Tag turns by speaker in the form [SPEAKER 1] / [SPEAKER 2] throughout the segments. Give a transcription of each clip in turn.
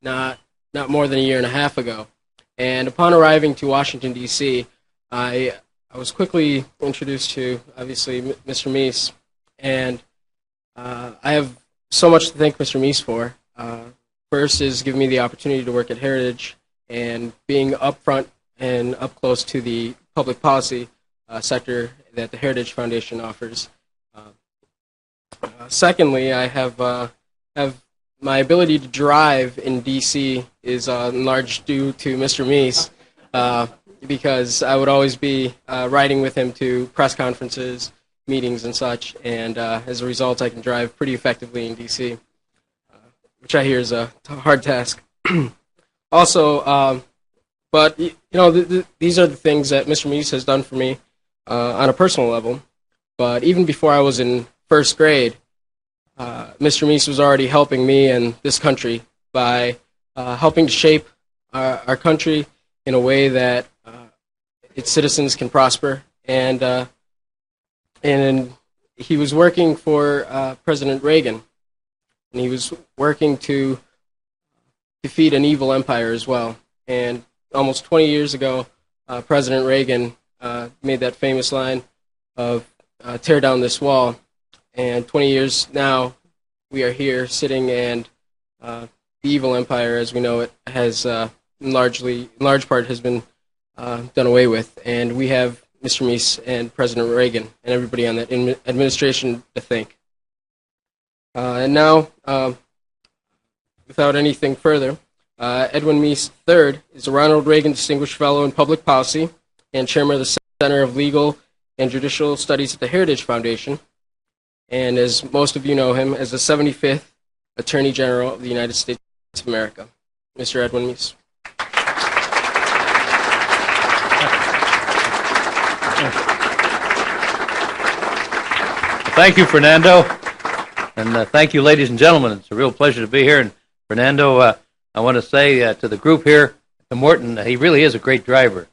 [SPEAKER 1] not more than a year and a half ago. And upon arriving to Washington, D.C., I was quickly introduced to, obviously, Mr. Meese, and I have so much to thank Mr. Meese for. First is giving me the opportunity to work at Heritage and being upfront and up close to the public policy sector that the Heritage Foundation offers. Secondly, I have my ability to drive in D.C. is in large due to Mr. Meese, because I would always be riding with him to press conferences, meetings, and such, and as a result, I can drive pretty effectively in D.C., which I hear is a hard task. Also, but you know, these are the things that Mr. Meese has done for me on a personal level. But even before I was in first grade, Mr. Meese was already helping me and this country by helping to shape our country in a way that its citizens can prosper. And he was working for President Reagan, and he was working to defeat an evil empire as well. And almost 20 years ago, President Reagan made that famous line of tear down this wall. And 20 years now, we are here sitting, and the evil empire, as we know it, has in large part has been done away with. And we have Mr. Meese and President Reagan and everybody on that administration to thank. And now, without anything further, Edwin Meese III is a Ronald Reagan Distinguished Fellow in Public Policy and Chairman of the Center of Legal and Judicial Studies at the Heritage Foundation, and as most of you know him, as the 75th Attorney General of the United States of America, Mr. Edwin Meese.
[SPEAKER 2] Thank you, Fernando, and thank you, ladies and gentlemen. It's a real pleasure to be here. And Fernando, I want to say to the group here, to Morton, he really is a great driver.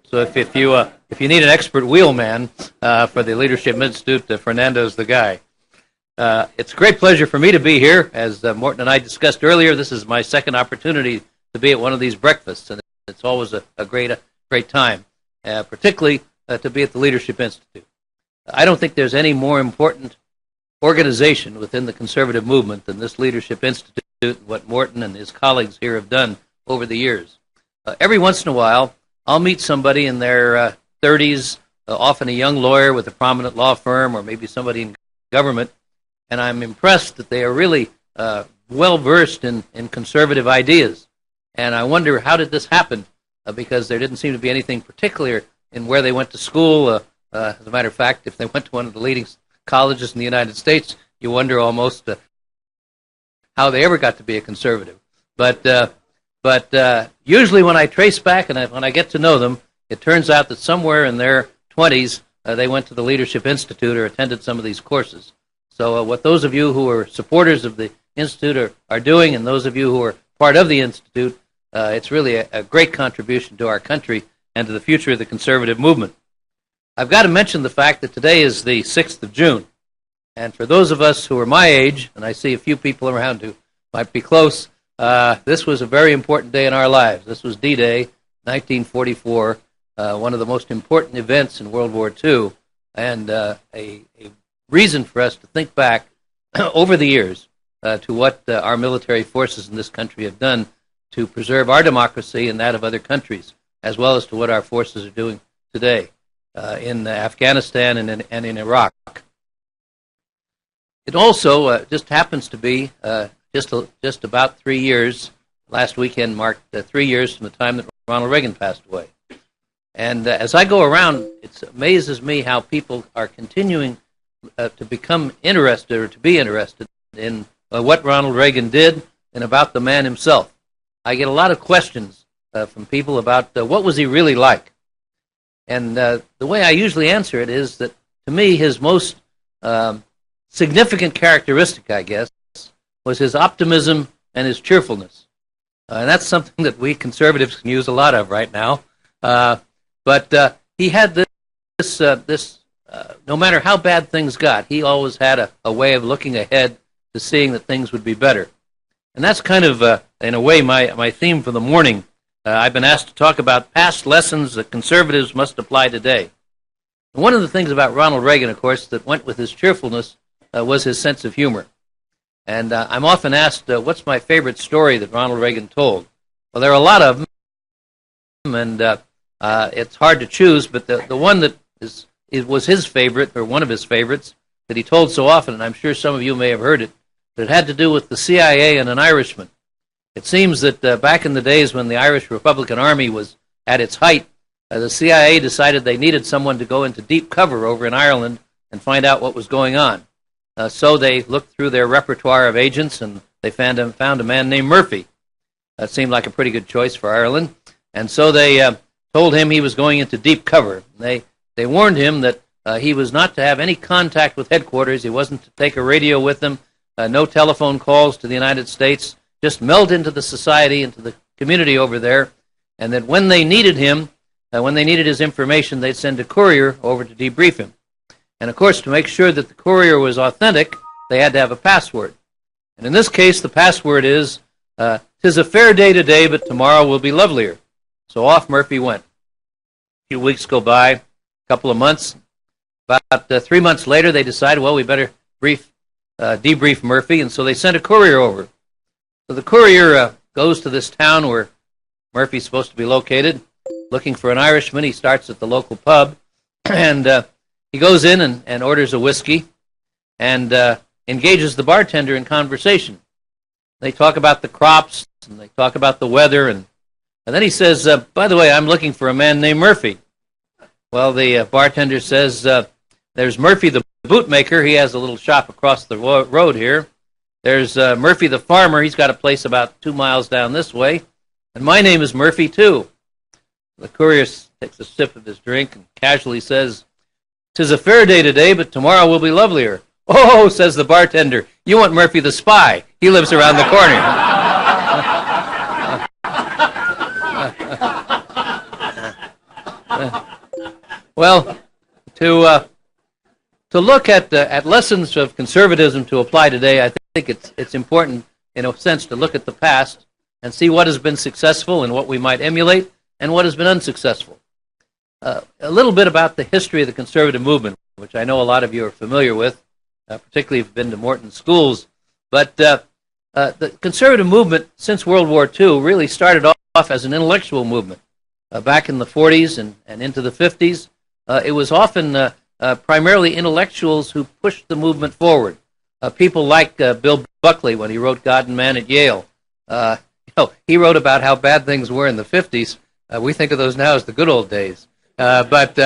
[SPEAKER 2] So if you need an expert wheelman for the Leadership Institute, Fernando's the guy. It's a great pleasure for me to be here. As Morton and I discussed earlier, this is my second opportunity to be at one of these breakfasts, and it's always a great time, particularly to be at the Leadership Institute. I don't think there's any more important organization within the conservative movement than this Leadership Institute, what Morton and his colleagues here have done over the years. Every once in a while, I'll meet somebody in their 30s, often a young lawyer with a prominent law firm, or maybe somebody in government, and I'm impressed that they are really well-versed in conservative ideas. And I wonder, how did this happen? Because there didn't seem to be anything particular in where they went to school. As a matter of fact, if they went to one of the leading colleges in the United States, you wonder almost how they ever got to be a conservative. But usually when I trace back and when I get to know them, it turns out that somewhere in their 20s, they went to the Leadership Institute or attended some of these courses. So what those of you who are supporters of the Institute are doing, and those of you who are part of the Institute, it's really a great contribution to our country and to the future of the conservative movement. I've got to mention the fact that today is the 6th of June. And for those of us who are my age, and I see a few people around who might be close, this was a very important day in our lives. This was D-Day, 1944, one of the most important events in World War II, and a reason for us to think back over the years to what our military forces in this country have done to preserve our democracy and that of other countries, as well as to what our forces are doing today in Afghanistan and in Iraq. It also just happens to be just about 3 years. Last weekend marked 3 years from the time that Ronald Reagan passed away. And as I go around, it amazes me how people are continuing to become interested or to be interested in what Ronald Reagan did and about the man himself. I get a lot of questions from people about what was he really like. And the way I usually answer it is that, to me, his most significant characteristic, I guess, was his optimism and his cheerfulness. And that's something that we conservatives can use a lot of right now. But he had this no matter how bad things got, he always had a way of looking ahead to seeing that things would be better. And that's kind of in a way, my theme for the morning. I've been asked to talk about past lessons that conservatives must apply today. And one of the things about Ronald Reagan, of course, that went with his cheerfulness was his sense of humor. And I'm often asked, what's my favorite story that Ronald Reagan told? Well, there are a lot of them, and it's hard to choose, but the one that was his favorite, or one of his favorites, that he told so often, and I'm sure some of you may have heard it, but it had to do with the CIA and an Irishman. It seems that back in the days when the Irish Republican Army was at its height, the CIA decided they needed someone to go into deep cover over in Ireland and find out what was going on. So they looked through their repertoire of agents, and they found a man named Murphy. That seemed like a pretty good choice for Ireland. And so they told him he was going into deep cover. They warned him that he was not to have any contact with headquarters. He wasn't to take a radio with them, no telephone calls to the United States, just meld into the society, into the community over there, and that when they needed him, when they needed his information, they'd send a courier over to debrief him. And of course, to make sure that the courier was authentic, they had to have a password. And in this case, the password is, "'Tis a fair day today, but tomorrow will be lovelier." So off Murphy went. A few weeks go by, a couple of months. About 3 months later, they decided, well, we better debrief Murphy, and so they sent a courier over. So the courier goes to this town where Murphy's supposed to be located, looking for an Irishman. He starts at the local pub, and he goes in and orders a whiskey and engages the bartender in conversation. They talk about the crops, and they talk about the weather, and then he says, by the way, I'm looking for a man named Murphy. Well, the bartender says, there's Murphy the bootmaker. He has a little shop across the road here. There's Murphy the farmer. He's got a place about 2 miles down this way. And my name is Murphy, too. The courier takes a sip of his drink and casually says, "'Tis a fair day today, but tomorrow will be lovelier." "Oh," says the bartender, "you want Murphy the spy. He lives around the corner." Well, to look at lessons of conservatism to apply today, I think it's important, in a sense, to look at the past and see what has been successful and what we might emulate and what has been unsuccessful. A little bit about the history of the conservative movement, which I know a lot of you are familiar with, particularly if you've been to Morton schools. But the conservative movement since World War II really started off as an intellectual movement. Back in the 40s and into the 50s, it was often primarily intellectuals who pushed the movement forward. People like Bill Buckley, when he wrote God and Man at Yale. He wrote about how bad things were in the 50s. We think of those now as the good old days. But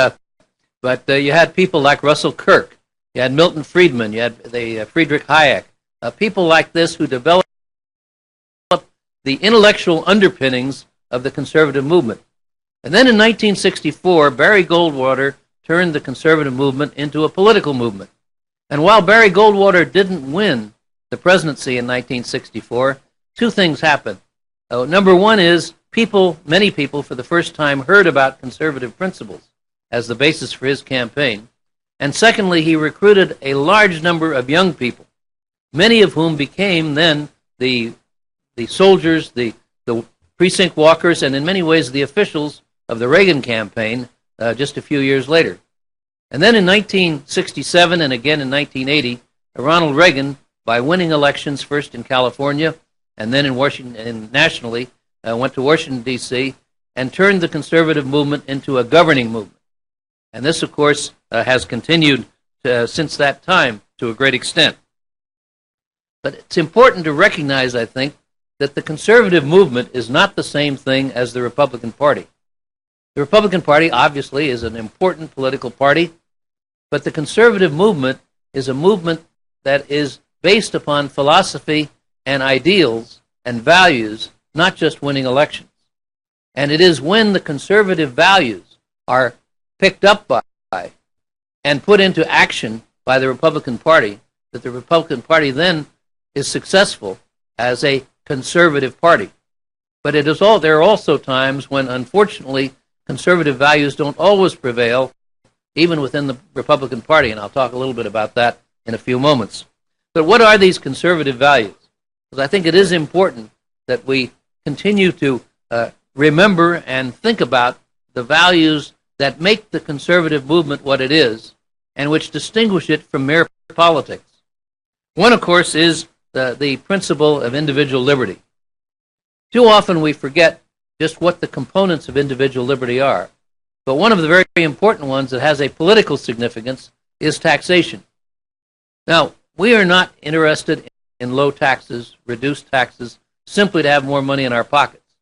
[SPEAKER 2] you had people like Russell Kirk. You had Milton Friedman. You had Friedrich Hayek. People like this who developed the intellectual underpinnings of the conservative movement. And then in 1964, Barry Goldwater turned the conservative movement into a political movement. And while Barry Goldwater didn't win the presidency in 1964, two things happened. Number one is many people for the first time heard about conservative principles as the basis for his campaign. And secondly, he recruited a large number of young people, many of whom became then the soldiers, the precinct walkers, and in many ways the officials of the Reagan campaign just a few years later. And then in 1967 and again in 1980, Ronald Reagan, by winning elections first in California and then in Washington and nationally, went to Washington, D.C., and turned the conservative movement into a governing movement. And this, of course, has continued since that time to a great extent. But it's important to recognize, I think, that the conservative movement is not the same thing as the Republican Party. The Republican Party, obviously, is an important political party, but the conservative movement is a movement that is based upon philosophy and ideals and values, not just winning elections. And it is when the conservative values are picked up by and put into action by the Republican Party that the Republican Party then is successful as a conservative party. But there are also times when, unfortunately, conservative values don't always prevail, even within the Republican Party, and I'll talk a little bit about that in a few moments. But what are these conservative values? Because I think it is important that we continue to remember and think about the values that make the conservative movement what it is and which distinguish it from mere politics. One, of course, is the principle of individual liberty. Too often we forget just what the components of individual liberty are. But one of the very important ones that has a political significance is taxation. Now, we are not interested in low taxes, reduced taxes, simply to have more money in our pockets.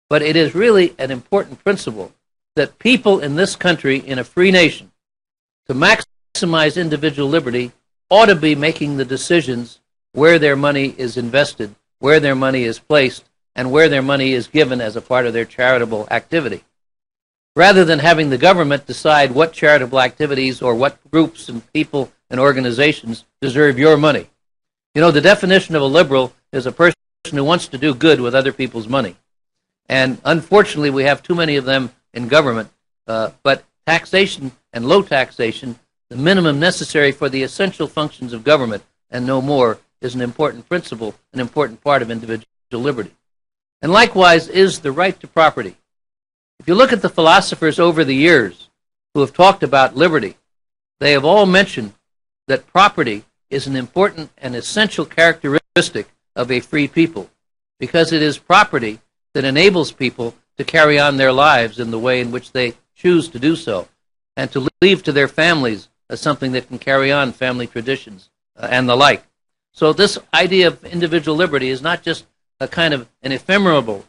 [SPEAKER 2] But it is really an important principle that people in this country, in a free nation, to maximize individual liberty, ought to be making the decisions where their money is invested, where their money is placed, and where their money is given as a part of their charitable activity. Rather than having the government decide what charitable activities or what groups and people and organizations deserve your money. You know, the definition of a liberal is a person who wants to do good with other people's money. And unfortunately, we have too many of them in government. But taxation and low taxation, the minimum necessary for the essential functions of government and no more, is an important principle, an important part of individual liberty. And likewise is the right to property. If you look at the philosophers over the years who have talked about liberty, they have all mentioned that property is an important and essential characteristic of a free people, because it is property that enables people to carry on their lives in the way in which they choose to do so, and to leave to their families something that can carry on family traditions and the like. So this idea of individual liberty is not just a kind of an ephemeral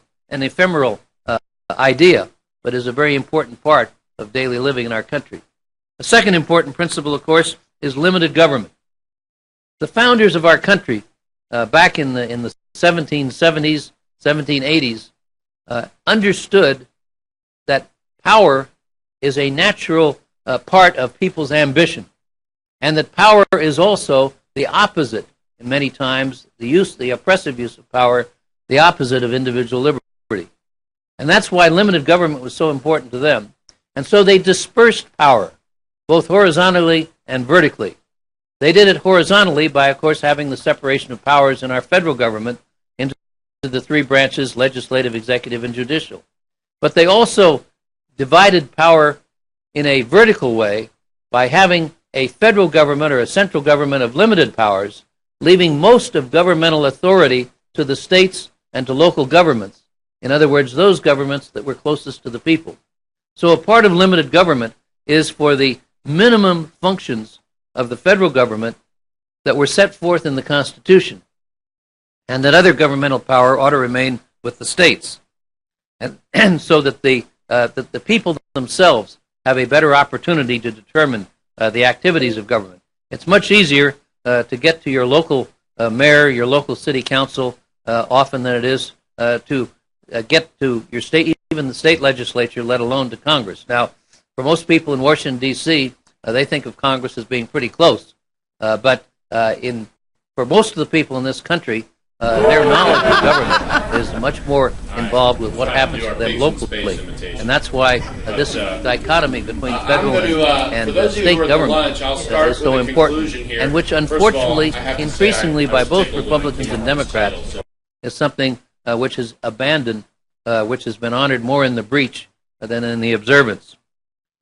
[SPEAKER 2] idea, but is a very important part of daily living in our country. A second important principle, of course, is limited government. The founders of our country, back in the 1770s, 1780s, understood that power is a natural part of people's ambition, and that power is also the opposite, and many times the oppressive use of power, the opposite of individual liberty. And that's why limited government was so important to them. And so they dispersed power, both horizontally and vertically. They did it horizontally by, of course, having the separation of powers in our federal government into the three branches, legislative, executive, and judicial. But they also divided power in a vertical way by having a federal government or a central government of limited powers, leaving most of governmental authority to the states and to local governments. In other words, those governments that were closest to the people. So a part of limited government is for the minimum functions of the federal government that were set forth in the Constitution, and that other governmental power ought to remain with the states, and so that the people themselves have a better opportunity to determine the activities of government. It's much easier to get to your local mayor, your local city council, often than it is to get to your state, even the state legislature, let alone to Congress. Now, for most people in Washington, D.C., they think of Congress as being pretty close. But for most of the people in this country, their knowledge of government is much more involved with what happens to them locally. And that's why this dichotomy between federal and state government is so important, and which unfortunately, increasingly by both Republicans and Democrats, is something which is abandoned, which has been honored more in the breach than in the observance.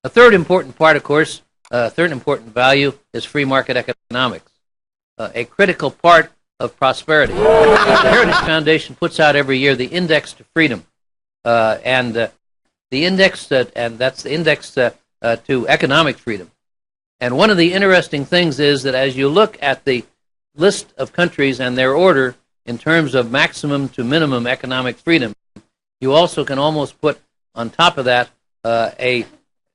[SPEAKER 2] A third important part, of course, a third important value is free market economics, a critical part of prosperity. The Heritage Foundation puts out every year the Index to Freedom, and the index, and that's the index to economic freedom. And one of the interesting things is that as you look at the list of countries and their order in terms of maximum to minimum economic freedom, you also can almost put on top of that a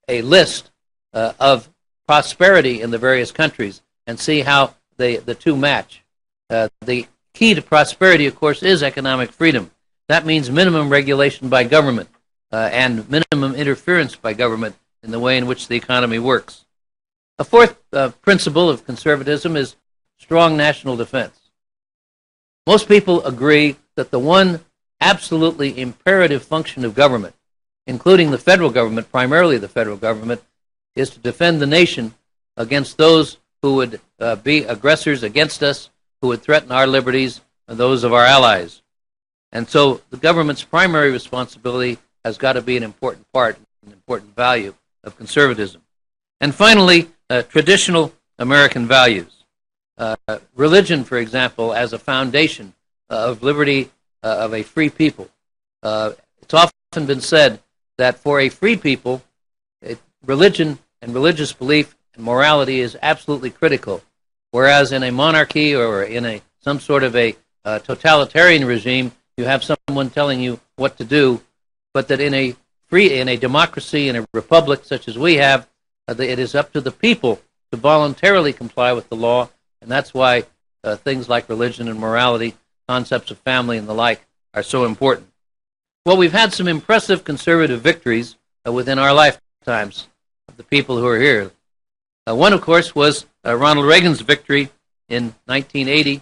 [SPEAKER 2] list of prosperity in the various countries and see how the two match. The key to prosperity, of course, is economic freedom. That means minimum regulation by government and minimum interference by government in the way in which the economy works. A fourth principle of conservatism is strong national defense. Most people agree that the one absolutely imperative function of government, including the federal government, primarily the federal government, is to defend the nation against those who would be aggressors against us, who would threaten our liberties and those of our allies. And so the government's primary responsibility has got to be an important part, an important value of conservatism. And finally, traditional American values. Religion, for example, as a foundation of liberty of a free people. It's often been said that for a free people, religion and religious belief and morality is absolutely critical, whereas in a monarchy or in some sort of a totalitarian regime, you have someone telling you what to do, but that in a democracy, in a republic such as we have, it is up to the people to voluntarily comply with the law, and that's why things like religion and morality, concepts of family and the like, are so important. Well, we've had some impressive conservative victories within our lifetimes of the people who are here. One, of course, was Ronald Reagan's victory in 1980,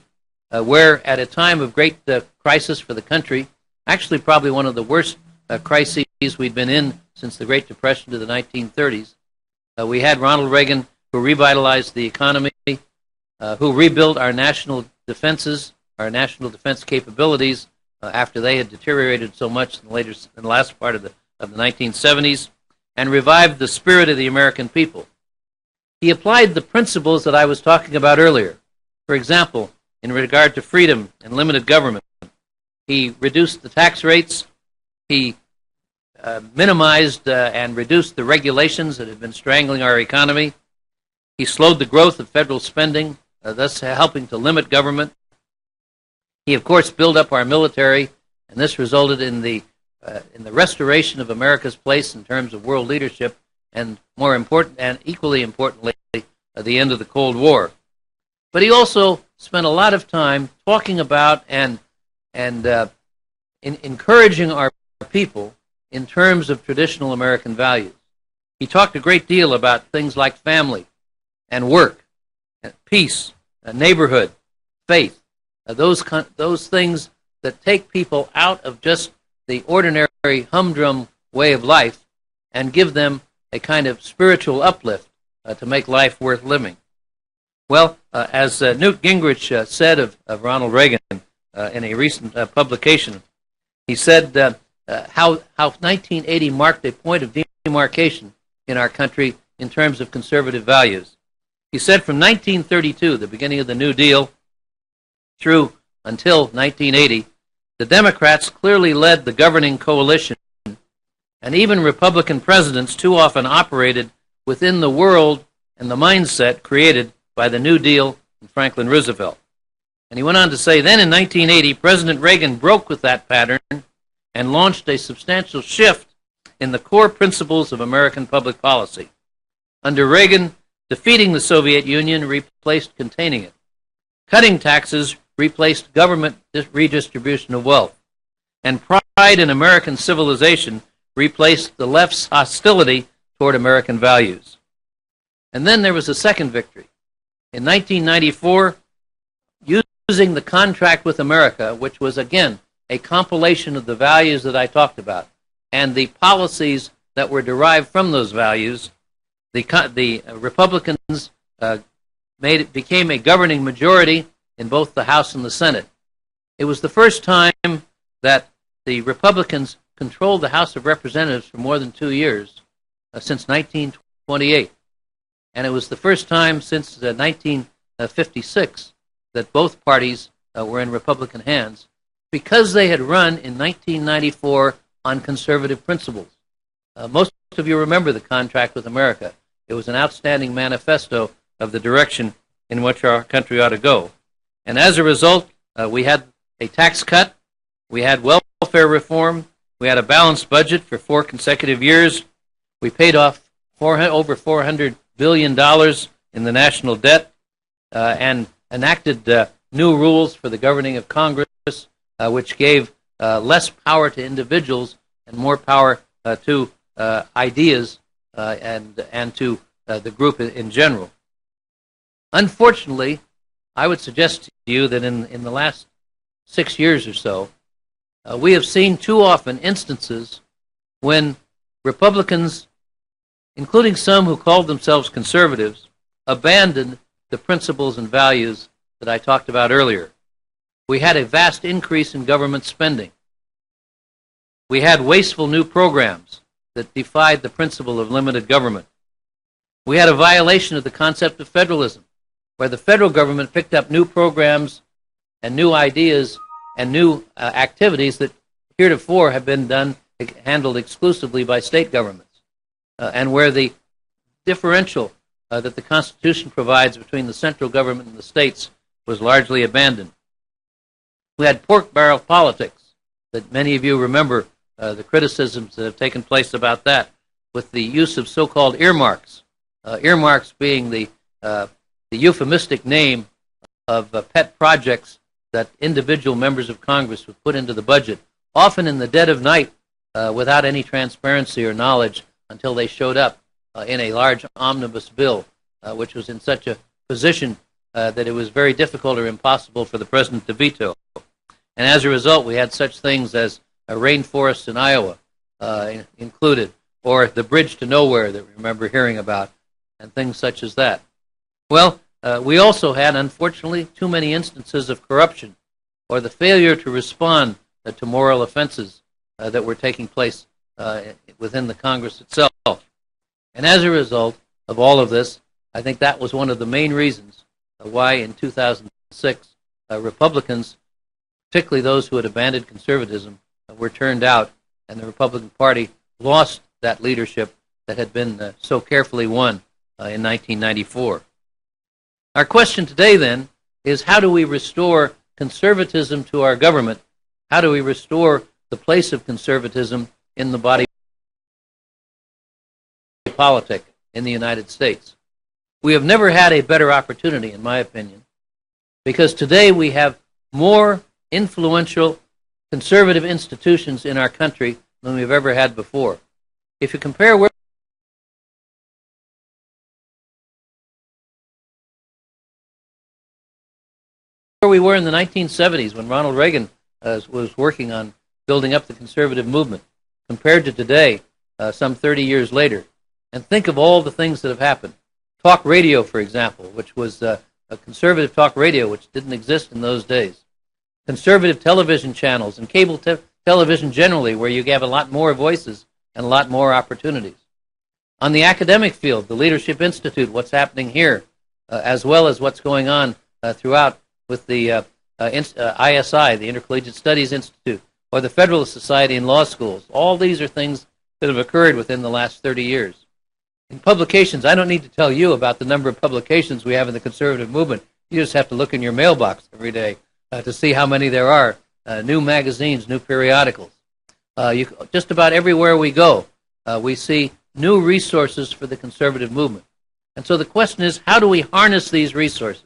[SPEAKER 2] where at a time of great crisis for the country, actually probably one of the worst crises we'd been in since the Great Depression to the 1930s, we had Ronald Reagan, who revitalized the economy, who rebuilt our national defenses, our national defense capabilities after they had deteriorated so much in the last part of the 1970s, and revived the spirit of the American people. He applied the principles that I was talking about earlier. For example, in regard to freedom and limited government, he reduced the tax rates, he minimized and reduced the regulations that had been strangling our economy, he slowed the growth of federal spending, thus helping to limit government. He, of course, built up our military, and this resulted in the restoration of America's place in terms of world leadership, and more important, and equally importantly, the end of the Cold War. But he also spent a lot of time talking about and encouraging our people in terms of traditional American values. He talked a great deal about things like family and work, and peace, neighborhood, faith, those things that take people out of just the ordinary humdrum way of life and give them a kind of spiritual uplift to make life worth living. Well, as Newt Gingrich said of Ronald Reagan in a recent publication, he said how 1980 marked a point of demarcation in our country in terms of conservative values. He said from 1932, the beginning of the New Deal, through until 1980, the Democrats clearly led the governing coalition, and even Republican presidents too often operated within the world and the mindset created by the New Deal and Franklin Roosevelt. And he went on to say, then in 1980, President Reagan broke with that pattern and launched a substantial shift in the core principles of American public policy. Under Reagan, defeating the Soviet Union replaced containing it. Cutting taxes replaced government redistribution of wealth. And pride in American civilization replaced the left's hostility toward American values. And then there was a second victory. In 1994, using the contract with America, which was, again, a compilation of the values that I talked about and the policies that were derived from those values, the Republicans became a governing majority in both the House and the Senate. It was the first time that the Republicans controlled the House of Representatives for more than 2 years, since 1928. And it was the first time since 1956 that both parties were in Republican hands, because they had run in 1994 on conservative principles. Most of you remember the contract with America. It was an outstanding manifesto of the direction in which our country ought to go. And as a result, we had a tax cut, we had welfare reform, we had a balanced budget for 4 consecutive years, we paid off over $400 billion in the national debt, and enacted new rules for the governing of Congress, which gave less power to individuals and more power to ideas and to the group in general. Unfortunately, I would suggest to you that in the last 6 years or so, we have seen too often instances when Republicans, including some who called themselves conservatives, abandoned the principles and values that I talked about earlier. We had a vast increase in government spending. We had wasteful new programs that defied the principle of limited government. We had a violation of the concept of federalism, where the federal government picked up new programs and new ideas and new activities that heretofore have been handled exclusively by state governments, and where the differential that the Constitution provides between the central government and the states was largely abandoned. We had pork barrel politics that many of you remember the criticisms that have taken place about that, with the use of so-called earmarks. Earmarks being the euphemistic name of pet projects that individual members of Congress would put into the budget, often in the dead of night without any transparency or knowledge until they showed up in a large omnibus bill, which was in such a position that it was very difficult or impossible for the president to veto. And as a result, we had such things as rainforests in Iowa included, or the bridge to nowhere that we remember hearing about, and things such as that. Well, we also had, unfortunately, too many instances of corruption, or the failure to respond to moral offenses that were taking place within the Congress itself. And as a result of all of this, I think that was one of the main reasons why in 2006 Republicans, particularly those who had abandoned conservatism, were turned out, and the Republican Party lost that leadership that had been so carefully won in 1994. Our question today, then, is how do we restore conservatism to our government? How do we restore the place of conservatism in the body politic in the United States? We have never had a better opportunity, in my opinion, because today we have more influential conservative institutions in our country than we've ever had before. If you compare where we were in the 1970s when Ronald Reagan was working on building up the conservative movement, compared to today, some 30 years later, and think of all the things that have happened. Talk radio, for example, which was a conservative talk radio, which didn't exist in those days. Conservative television channels and cable television generally, where you have a lot more voices and a lot more opportunities. On the academic field, the Leadership Institute, what's happening here, as well as what's going on throughout with the ISI, the Intercollegiate Studies Institute, or the Federalist Society in law schools. All these are things that have occurred within the last 30 years. In publications, I don't need to tell you about the number of publications we have in the conservative movement. You just have to look in your mailbox every day to see how many there are. New magazines, new periodicals. Just about everywhere we go, we see new resources for the conservative movement. And so the question is, how do we harness these resources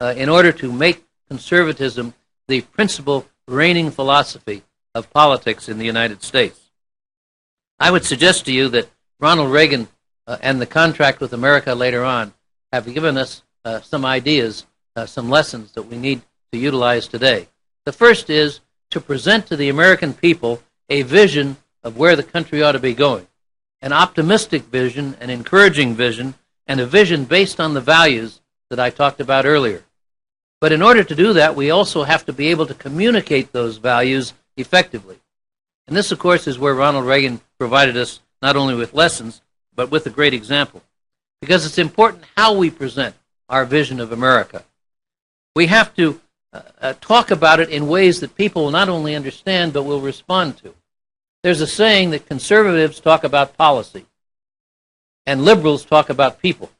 [SPEAKER 2] in order to make conservatism the principal reigning philosophy of politics in the United States? I would suggest to you that Ronald Reagan and the contract with America later on have given us some ideas, some lessons that we need to utilize today. The first is to present to the American people a vision of where the country ought to be going, an optimistic vision, an encouraging vision, and a vision based on the values that I talked about earlier. But in order to do that, we also have to be able to communicate those values effectively. And this, of course, is where Ronald Reagan provided us not only with lessons, but with a great example. Because it's important how we present our vision of America. We have to talk about it in ways that people will not only understand, but will respond to. There's a saying that conservatives talk about policy, and liberals talk about people.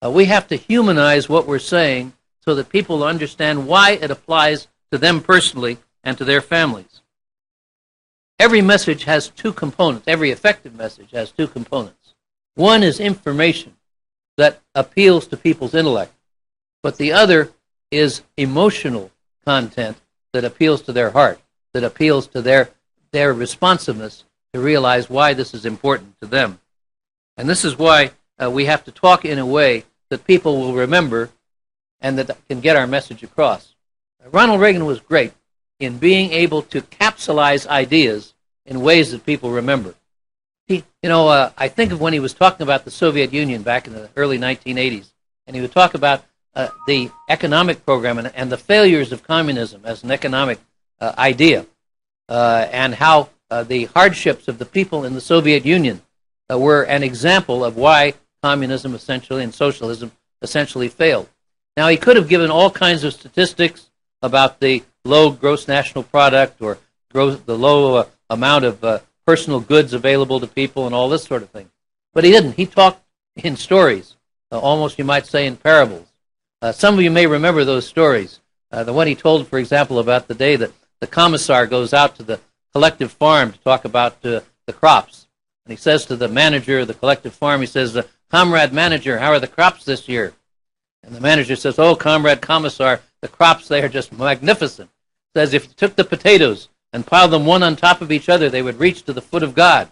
[SPEAKER 2] We have to humanize what we're saying so that people understand why it applies to them personally and to their families. Every message has two components. Every effective message has two components. One is information that appeals to people's intellect, but the other is emotional content that appeals to their heart, that appeals to their responsiveness to realize why this is important to them. And this is why we have to talk in a way that people will remember and that can get our message across. Ronald Reagan was great in being able to capsulize ideas in ways that people remember. I think of when he was talking about the Soviet Union back in the early 1980s, and he would talk about the economic program and the failures of communism as an economic idea, and how the hardships of the people in the Soviet Union were an example of why communism essentially and socialism essentially failed. Now, he could have given all kinds of statistics about the low gross national product or the low amount of personal goods available to people and all this sort of thing. But he didn't. He talked in stories, almost you might say in parables. Some of you may remember those stories. The one he told, for example, about the day that the commissar goes out to the collective farm to talk about the crops. And he says to the manager of the collective farm, he says, "Comrade manager, how are the crops this year?" And the manager says, "Oh, comrade commissar, the crops, they are just magnificent." Says, "If you took the potatoes and piled them one on top of each other, they would reach to the foot of God."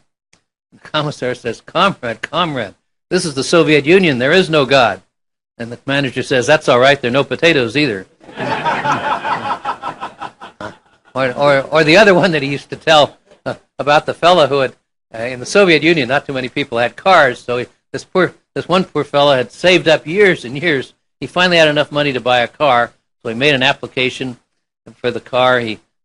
[SPEAKER 2] And the commissar says, comrade, this is the Soviet Union. There is no God." And the manager says, "That's all right. There are no potatoes either." Or the other one that he used to tell about the fellow who had, in the Soviet Union, not too many people had cars, so this one poor fellow had saved up years and years. He finally had enough money to buy a car, so he made an application for the car.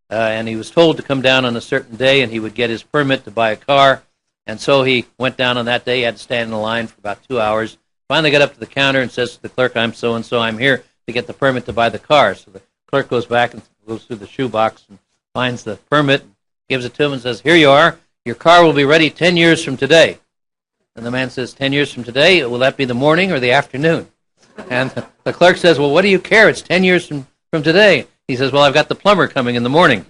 [SPEAKER 2] And he was told to come down on a certain day, and he would get his permit to buy a car. And so he went down on that day. He had to stand in the line for about 2 hours. Finally got up to the counter and says to the clerk, "I'm so-and-so. I'm here to get the permit to buy the car." So the clerk goes back and goes through the shoebox and finds the permit, gives it to him and says, "Here you are. Your car will be ready 10 years from today." And the man says, 10 years from today? Will that be the morning or the afternoon? And the clerk says, "Well, what do you care? It's 10 years from today." He says, "Well, I've got the plumber coming in the morning."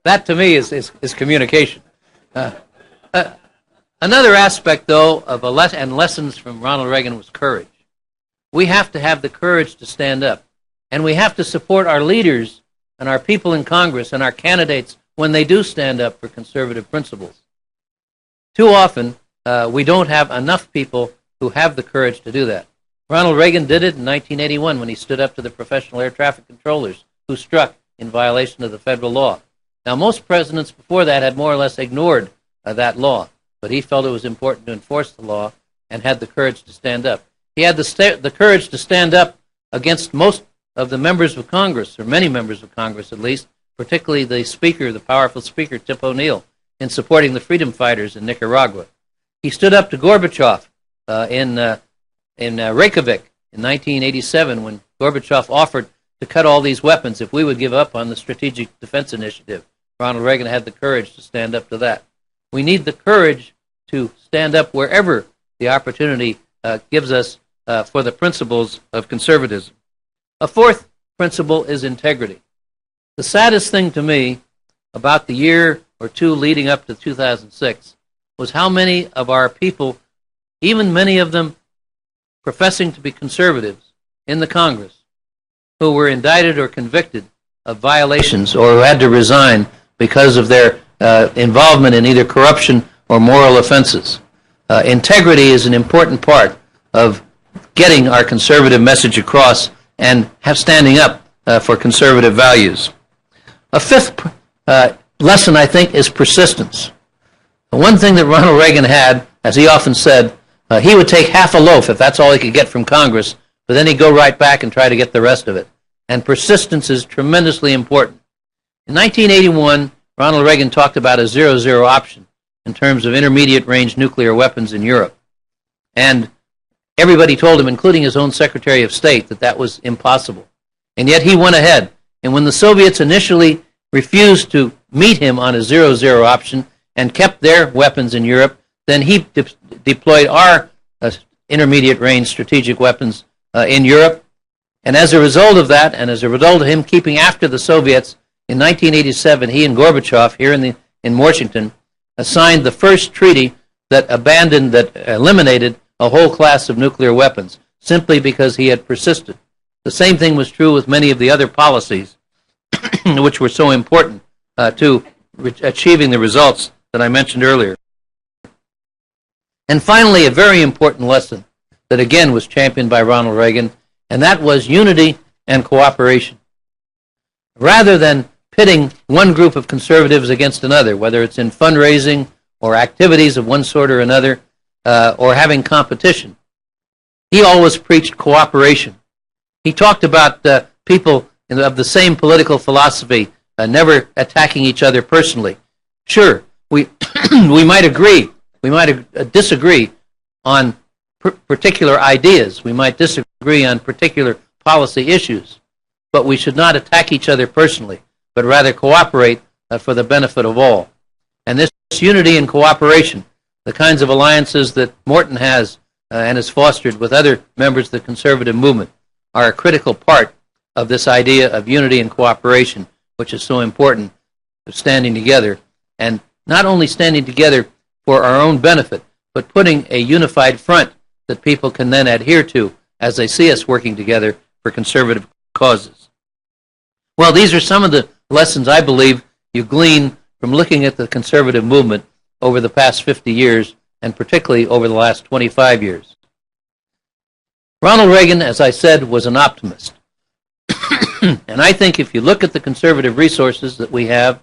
[SPEAKER 2] That to me is communication. Another aspect, though, of lessons from Ronald Reagan was courage. We have to have the courage to stand up, and we have to support our leaders and our people in Congress and our candidates when they do stand up for conservative principles. Too often, we don't have enough people who have the courage to do that. Ronald Reagan did it in 1981 when he stood up to the professional air traffic controllers who struck in violation of the federal law. Now, most presidents before that had more or less ignored that law, but he felt it was important to enforce the law and had the courage to stand up. He had the courage to stand up against most of the members of Congress, or many members of Congress at least, particularly the speaker, the powerful speaker, Tip O'Neill, in supporting the freedom fighters in Nicaragua. He stood up to Gorbachev in Reykjavik in 1987 when Gorbachev offered to cut all these weapons if we would give up on the Strategic Defense Initiative. Ronald Reagan had the courage to stand up to that. We need the courage to stand up wherever the opportunity gives us for the principles of conservatism. A fourth principle is integrity. The saddest thing to me about the year or two leading up to 2006 was how many of our people, even many of them professing to be conservatives in the Congress, who were indicted or convicted of violations or who had to resign because of their involvement in either corruption or moral offenses. Integrity is an important part of getting our conservative message across and standing up for conservative values. A fifth lesson, I think, is persistence. The one thing that Ronald Reagan had, as he often said, he would take half a loaf if that's all he could get from Congress, but then he'd go right back and try to get the rest of it. And persistence is tremendously important. In 1981, Ronald Reagan talked about a 0-0 option in terms of intermediate-range nuclear weapons in Europe. And everybody told him, including his own Secretary of State, that that was impossible. And yet he went ahead. And when the Soviets initially refused to meet him on a 0-0 option and kept their weapons in Europe, then he deployed our intermediate-range strategic weapons in Europe. And as a result of that, and as a result of him keeping after the Soviets, in 1987, he and Gorbachev here in Washington signed the first treaty that eliminated a whole class of nuclear weapons, simply because he had persisted. The same thing was true with many of the other policies, which were so important to achieving the results that I mentioned earlier. And finally, a very important lesson that again was championed by Ronald Reagan, and that was unity and cooperation. Rather than pitting one group of conservatives against another, whether it's in fundraising or activities of one sort or another, or having competition, he always preached cooperation. He talked about people of the same political philosophy never attacking each other personally. Sure, we we might agree, we might disagree on particular ideas, we might disagree on particular policy issues, but we should not attack each other personally, but rather cooperate for the benefit of all. And this unity and cooperation, the kinds of alliances that Morton has and has fostered with other members of the conservative movement, are a critical part of this idea of unity and cooperation, which is so important, of standing together, and not only standing together for our own benefit, but putting a unified front that people can then adhere to as they see us working together for conservative causes. Well, these are some of the lessons I believe you glean from looking at the conservative movement over the past 50 years, and particularly over the last 25 years. Ronald Reagan, as I said, was an optimist. And I think if you look at the conservative resources that we have,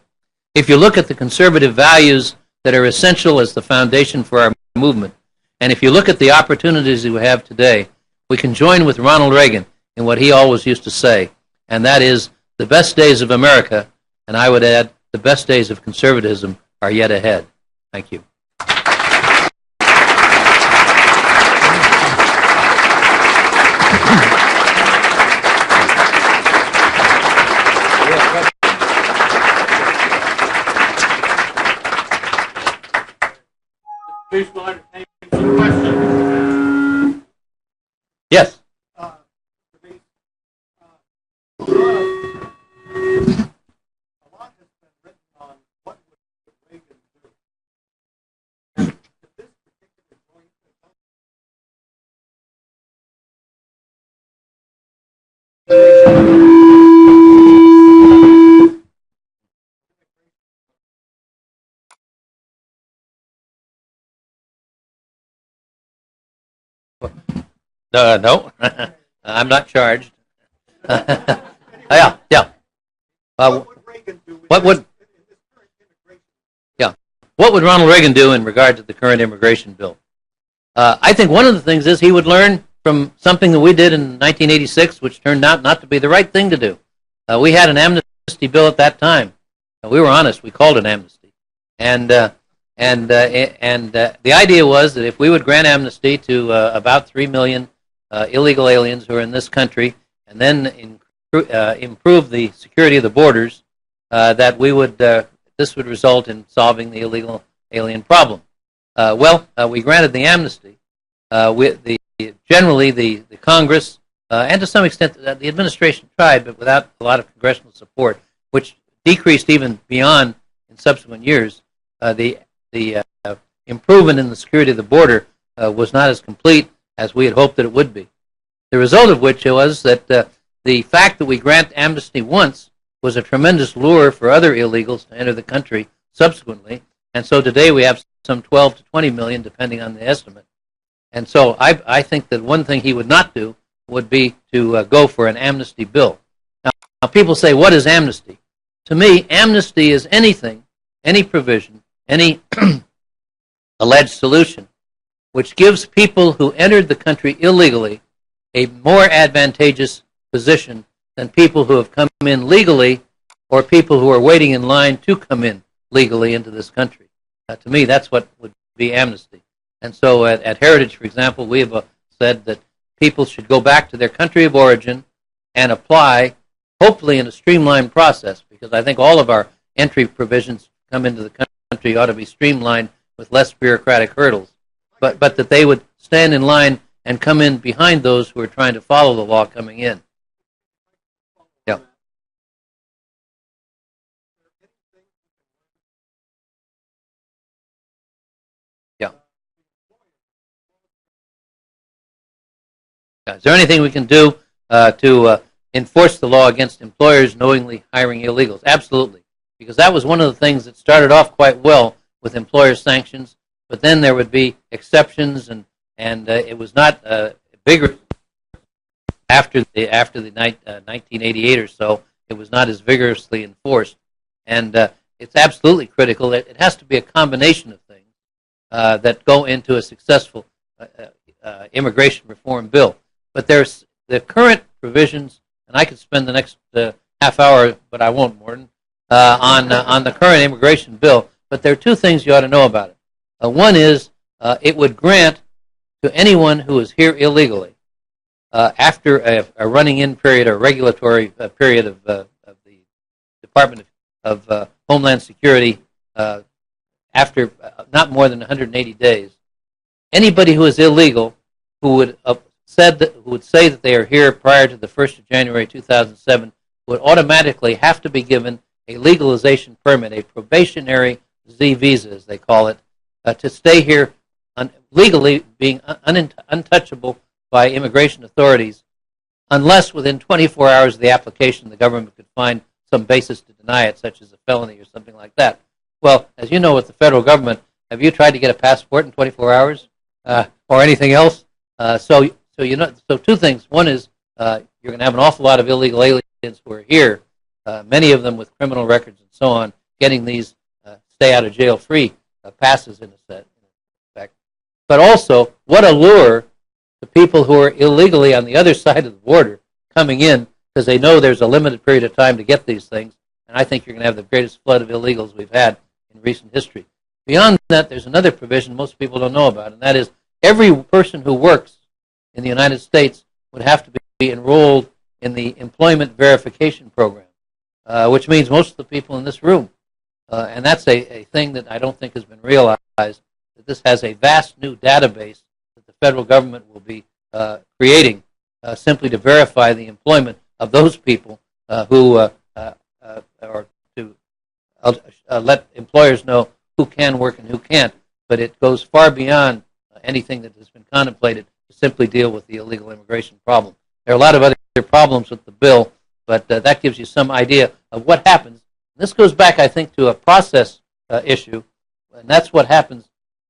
[SPEAKER 2] if you look at the conservative values that are essential as the foundation for our movement, and if you look at the opportunities that we have today, we can join with Ronald Reagan in what he always used to say, and that is, the best days of America, and I would add, the best days of conservatism are yet ahead. Thank you. Yes. No, I'm not charged. Yeah. What would Ronald Reagan do in regard to the current immigration bill? I think one of the things is he would learn from something that we did in 1986, which turned out not to be the right thing to do. We had an amnesty bill at that time. We were honest. We called it amnesty, and the idea was that if we would grant amnesty to about 3 million illegal aliens who are in this country, and then improve the security of the borders, that we would this would result in solving the illegal alien problem. We granted the amnesty. Generally, the Congress and to some extent the administration tried, but without a lot of congressional support, which decreased even beyond in subsequent years. The improvement in the security of the border was not as complete as we had hoped that it would be. The result of which was that the fact that we grant amnesty once was a tremendous lure for other illegals to enter the country subsequently, and so today we have some 12 to 20 million, depending on the estimate. And so I think that one thing he would not do would be to go for an amnesty bill. Now, people say, what is amnesty? To me, amnesty is anything, any provision, any alleged solution, which gives people who entered the country illegally a more advantageous position than people who have come in legally or people who are waiting in line to come in legally into this country. To me, that's what would be amnesty. And so at Heritage, for example, we have said that people should go back to their country of origin and apply, hopefully in a streamlined process, because I think all of our entry provisions come into the country ought to be streamlined with less bureaucratic hurdles, but that they would stand in line and come in behind those who are trying to follow the law coming in. Yeah. Yeah. Is there anything we can do to enforce the law against employers knowingly hiring illegals? Absolutely, because that was one of the things that started off quite well with employer sanctions, but then there would be exceptions, and it was not vigorous after the 1988 or so. It was not as vigorously enforced, and it's absolutely critical that it has to be a combination of things that go into a successful immigration reform bill. But there's the current provisions, and I could spend the next half hour, but I won't, Morton, on the current immigration bill. But there are two things you ought to know about it. One is it would grant to anyone who is here illegally after a running-in period or regulatory period of the Department of Homeland Security after not more than 180 days, anybody who is illegal who would say that they are here prior to the 1st of January 2007 would automatically have to be given a legalization permit, a probationary Z visa, as they call it, to stay here legally, being untouchable by immigration authorities, unless within 24 hours of the application the government could find some basis to deny it, such as a felony or something like that. Well, as you know, with the federal government, have you tried to get a passport in 24 hours or anything else? So two things. One is you're going to have an awful lot of illegal aliens who are here, many of them with criminal records and so on, getting these stay out of jail free passes in effect. But also, what a lure to people who are illegally on the other side of the border coming in, because they know there's a limited period of time to get these things, and I think you're going to have the greatest flood of illegals we've had in recent history. Beyond that, there's another provision most people don't know about, and that is every person who works in the United States would have to be enrolled in the employment verification program, which means most of the people in this room. And that's a thing that I don't think has been realized, that this has a vast new database that the federal government will be creating simply to verify the employment of those people or to let employers know who can work and who can't. But it goes far beyond anything that has been contemplated to simply deal with the illegal immigration problem. There are a lot of other problems with the bill, but that gives you some idea of what happens. This goes back, I think, to a process issue, and that's what happens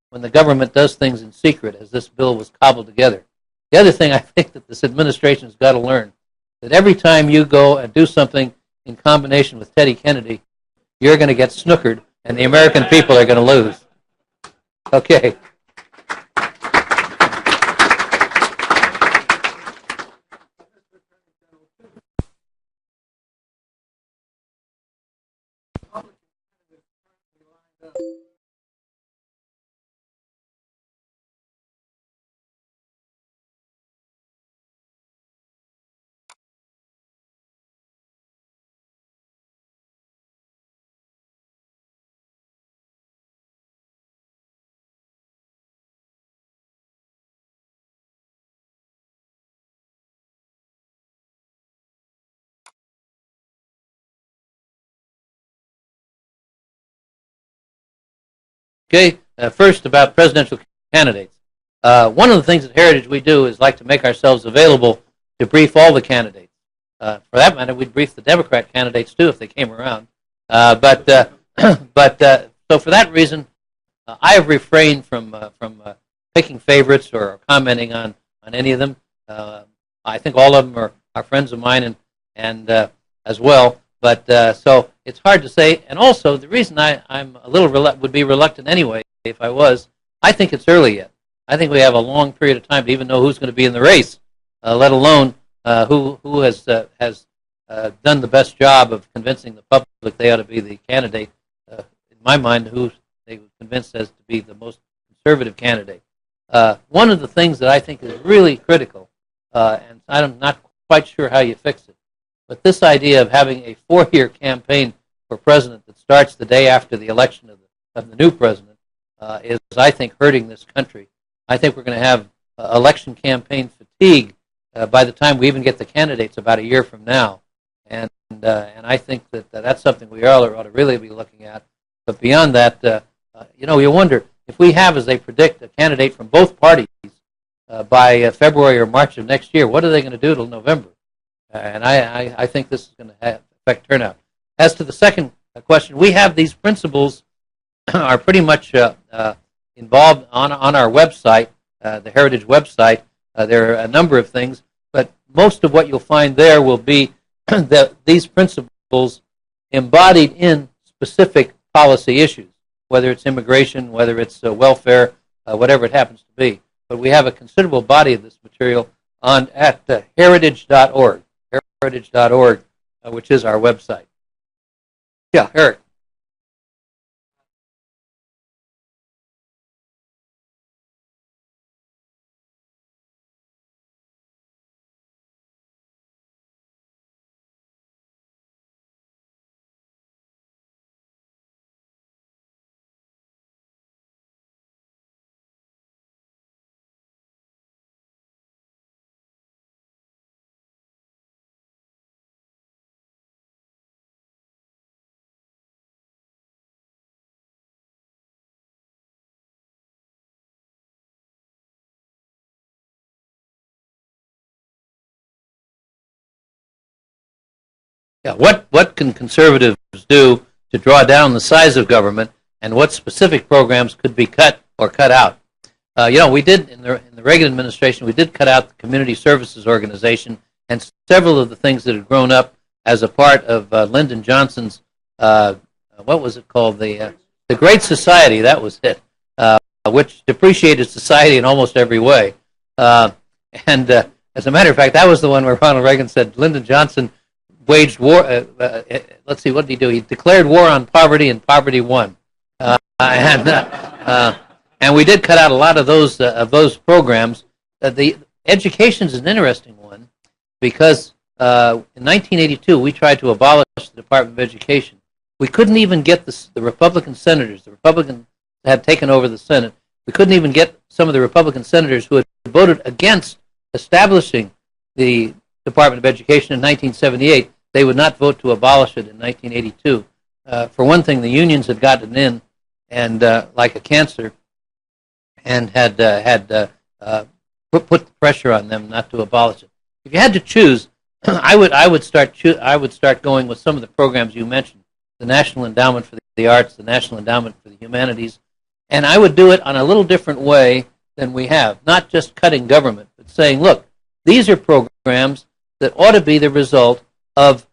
[SPEAKER 2] when the government does things in secret, as this bill was cobbled together. The other thing I think that this administration has got to learn, that every time you go and do something in combination with Teddy Kennedy, you're going to get snookered, and the American people are going to lose. Okay. Okay, first about presidential candidates. One of the things at Heritage we do is like to make ourselves available to brief all the candidates. For that matter, we'd brief the Democrat candidates too if they came around. So for that reason, I have refrained from picking favorites or commenting on any of them. I think all of them are friends of mine and as well. But so it's hard to say. And also, the reason I'm a little would be reluctant anyway, if I was, I think it's early yet. I think we have a long period of time to even know who's going to be in the race, let alone who has done the best job of convincing the public they ought to be the candidate. In my mind, who they were convinced as to be the most conservative candidate. One of the things that I think is really critical, and I'm not quite sure how you fix it, but this idea of having a 4-year campaign for president that starts the day after the election of the new president is, I think, hurting this country. I think we're going to have election campaign fatigue by the time we even get the candidates about a year from now. And I think that that's something we all ought to really be looking at. But beyond that, you wonder, if we have, as they predict, a candidate from both parties by February or March of next year, what are they going to do till November? And I think this is going to affect turnout. As to the second question, we have these principles are pretty much involved on our website, the Heritage website. There are a number of things, but most of what you'll find there will be these principles embodied in specific policy issues, whether it's immigration, whether it's welfare, whatever it happens to be. But we have a considerable body of this material at heritage.org, heritage.org, which is our website. Yeah, Eric. Yeah, what can conservatives do to draw down the size of government, and what specific programs could be cut or cut out? We did in the Reagan administration, we did cut out the Community Services Organization and several of the things that had grown up as a part of Lyndon Johnson's, what was it called, the Great Society, that was it, which depreciated society in almost every way. And as a matter of fact, that was the one where Ronald Reagan said Lyndon Johnson waged war. Let's see, what did he do? He declared war on poverty, and poverty won. And we did cut out a lot of those programs. The education is an interesting one because in 1982 we tried to abolish the Department of Education. We couldn't even get the Republican senators. The Republicans had taken over the Senate. We couldn't even get some of the Republican senators who had voted against establishing the Department of Education in 1978. They would not vote to abolish it in 1982. For one thing, the unions had gotten in, and like a cancer, and had put pressure on them not to abolish it. If you had to choose, I would start going with some of the programs you mentioned: the National Endowment for the Arts, the National Endowment for the Humanities, and I would do it on a little different way than we have. Not just cutting government, but saying, look, these are programs that ought to be the result of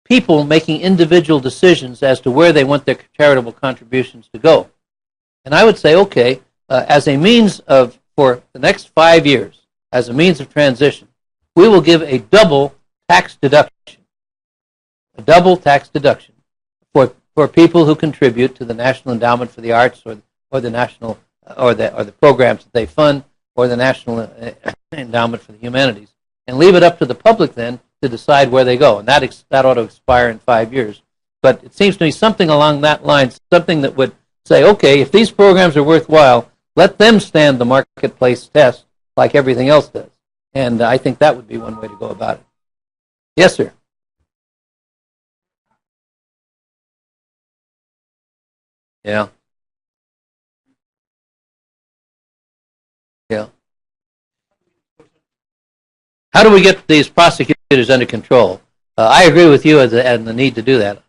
[SPEAKER 2] people making individual decisions as to where they want their charitable contributions to go. And I would say, okay, as a means of, for the next 5 years, as a means of transition, we will give a double tax deduction for people who contribute to the National Endowment for the Arts, or the national or the programs that they fund, or the National Endowment for the Humanities, and leave it up to the public then to decide where they go. And that ought to expire in 5 years. But it seems to me something along that line, something that would say, okay, if these programs are worthwhile, let them stand the marketplace test like everything else does. And I think that would be one way to go about it. Yes, sir. Yeah. Yeah. How do we get these prosecutors under control? I agree with you and the need to do that.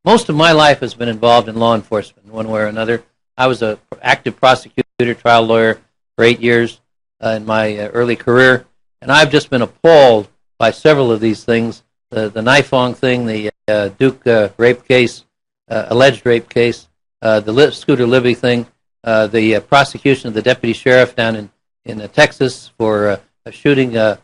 [SPEAKER 2] Most of my life has been involved in law enforcement in one way or another. I was an active prosecutor, trial lawyer for 8 years in my early career, and I've just been appalled by several of these things. The Nifong thing, the Duke rape case, alleged rape case, the Scooter Libby thing, the prosecution of the deputy sheriff down in Texas for shooting a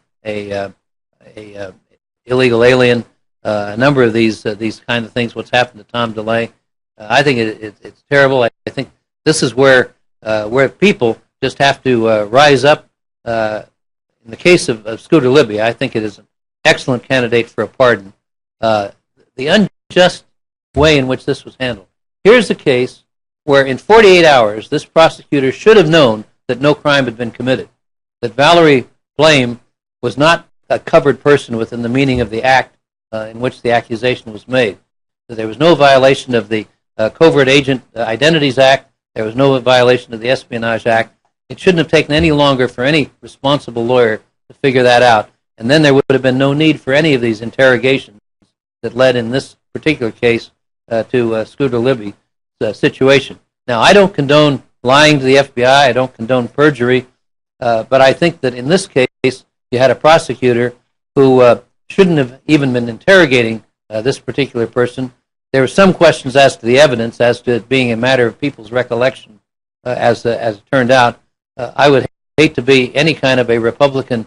[SPEAKER 2] illegal alien, a number of these kind of things. What's happened to Tom DeLay? I think it's terrible. I think this is where people just have to rise up. In the case of Scooter Libby, I think it is an excellent candidate for a pardon. The unjust way in which this was handled. Here's a case where in 48 hours, this prosecutor should have known that no crime had been committed, that Valerie Blame was not a covered person within the meaning of the act in which the accusation was made. That there was no violation of the Covert Agent Identities Act. There was no violation of the Espionage Act. It shouldn't have taken any longer for any responsible lawyer to figure that out. And then there would have been no need for any of these interrogations that led in this particular case to Scooter Libby's situation. Now, I don't condone lying to the FBI. I don't condone perjury. But I think that in this case, you had a prosecutor who shouldn't have even been interrogating this particular person. There were some questions as to the evidence, as to it being a matter of people's recollection, as it turned out. I would hate to be any kind of a Republican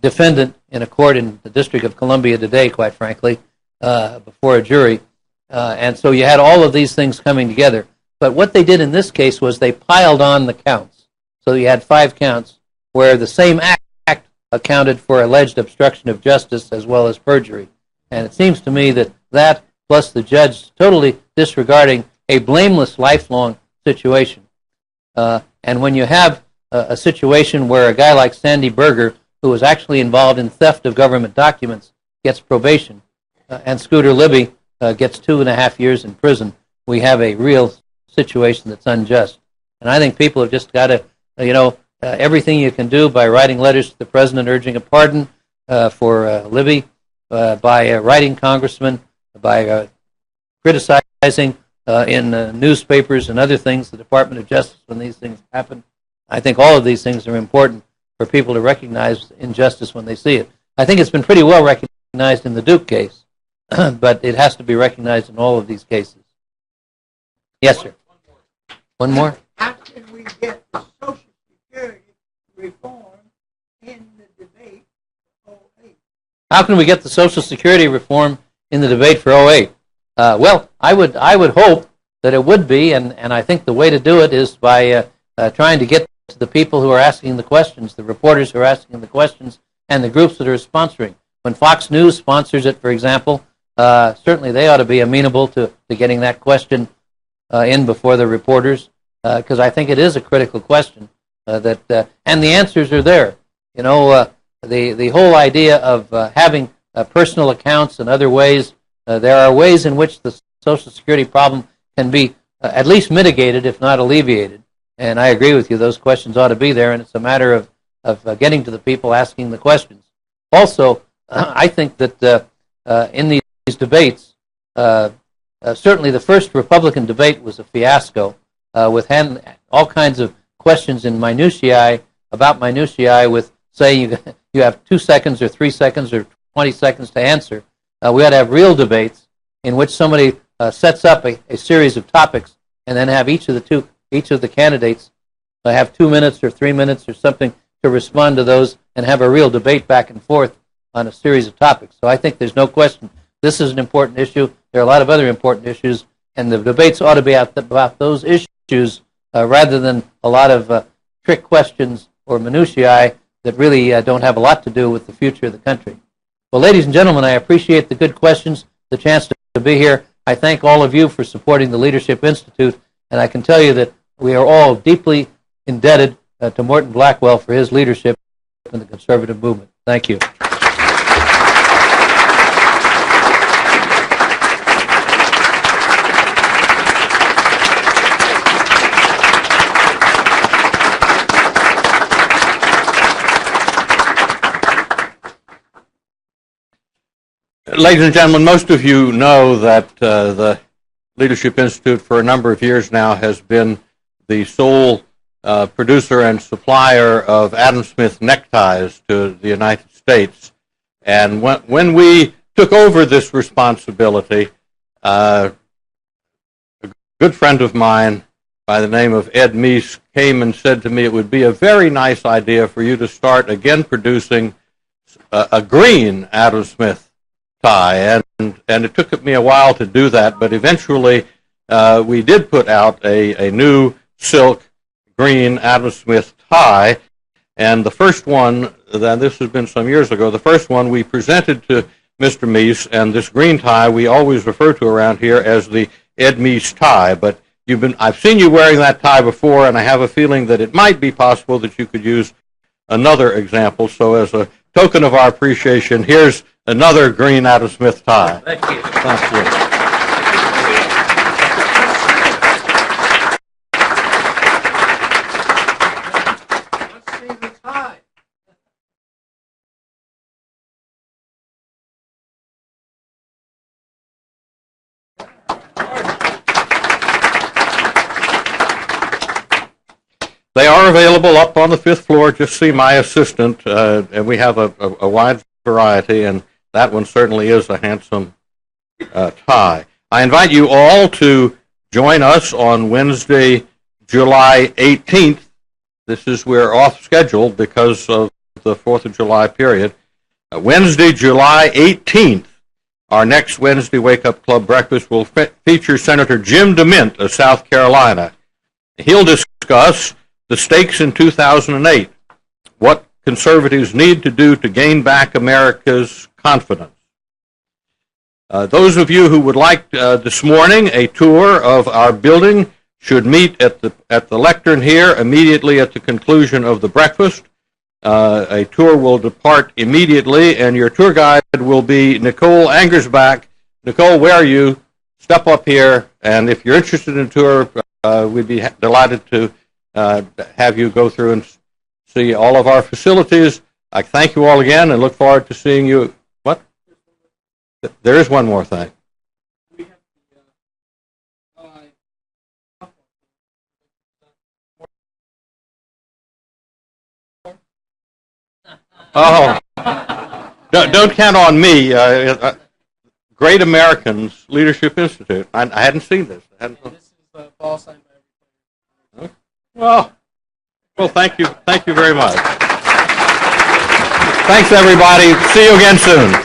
[SPEAKER 2] defendant in a court in the District of Columbia today, quite frankly, before a jury. And so you had all of these things coming together. But what they did in this case was they piled on the counts. So you had 5 counts where the same act accounted for alleged obstruction of justice as well as perjury. And it seems to me that that, plus the judge totally disregarding a blameless lifelong situation. And when you have a situation where a guy like Sandy Berger, who was actually involved in theft of government documents, gets probation, and Scooter Libby gets 2.5 years in prison, we have a real situation that's unjust. And I think people have just got to, everything you can do by writing letters to the president urging a pardon for Libby, by writing congressmen, by criticizing in newspapers and other things the Department of Justice when these things happen. I think all of these things are important for people to recognize injustice when they see it. I think it's been pretty well recognized in the Duke case, but it has to be recognized in all of these cases. Yes, sir. One more?
[SPEAKER 3] How can we get the Social Security reform in the debate for 08?
[SPEAKER 2] How can we get the Social Security reform in the debate for 08? Well, I would hope that it would be, and I think the way to do it is by trying to get to the people who are asking the questions, the reporters who are asking the questions, and the groups that are sponsoring. When Fox News sponsors it, for example, certainly they ought to be amenable to getting that question in before the reporters, because I think it is a critical question, and the answers are there. The whole idea of having personal accounts and other ways, there are ways in which the Social Security problem can be at least mitigated, if not alleviated. And I agree with you, those questions ought to be there, and it's a matter of getting to the people asking the questions. Also, I think that in these debates, certainly the first Republican debate was a fiasco, with all kinds of questions in minutiae, about minutiae, with, say, you have 2 seconds or 3 seconds or 20 seconds to answer. We ought to have real debates in which somebody sets up a series of topics, and then have each of the candidates have 2 minutes or 3 minutes or something to respond to those, and have a real debate back and forth on a series of topics. So I think there's no question this is an important issue. There are a lot of other important issues, and the debates ought to be about those issues rather than a lot of trick questions or minutiae that really don't have a lot to do with the future of the country. Well, ladies and gentlemen, I appreciate the good questions, the chance to be here. I thank all of you for supporting the Leadership Institute, and I can tell you that we are all deeply indebted to Morton Blackwell for his leadership in the conservative movement. Thank you.
[SPEAKER 4] Ladies and gentlemen, most of you know that the Leadership Institute for a number of years now has been the sole producer and supplier of Adam Smith neckties to the United States. And when we took over this responsibility, a good friend of mine by the name of Ed Meese came and said to me it would be a very nice idea for you to start again producing a green Adam Smith tie, and it took me a while to do that, but eventually we did put out a new silk green Adam Smith tie, and the first one, this has been some years ago, the first one we presented to Mr. Meese, and this green tie we always refer to around here as the Ed Meese tie, but I've seen you wearing that tie before, and I have a feeling that it might be possible that you could use another example, so as a token of our appreciation, here's another green Adam Smith tie.
[SPEAKER 2] Thank you.
[SPEAKER 4] Thank you.
[SPEAKER 3] Let's see the tie.
[SPEAKER 4] They are available up on the 5th floor. Just see my assistant, and we have a wide variety, and that one certainly is a handsome tie. I invite you all to join us on Wednesday, July 18th. We're off schedule because of the 4th of July period. Wednesday, July 18th, our next Wednesday Wake Up Club breakfast will feature Senator Jim DeMint of South Carolina. He'll discuss the stakes in 2008, what conservatives need to do to gain back America's confidence. Those of you who would like this morning a tour of our building should meet at the lectern here immediately at the conclusion of the breakfast. A tour will depart immediately, and your tour guide will be Nicole Angersbach. Nicole, where are you? Step up here, and if you're interested in a tour, we'd be delighted to have you go through and see all of our facilities. I thank you all again and look forward to seeing you. What? There is one more thing. Oh, don't count on me. Great Americans Leadership Institute. I hadn't seen this.
[SPEAKER 1] This is the ball signed by everybody.
[SPEAKER 4] Well, thank you very much. Thanks, everybody. See you again soon.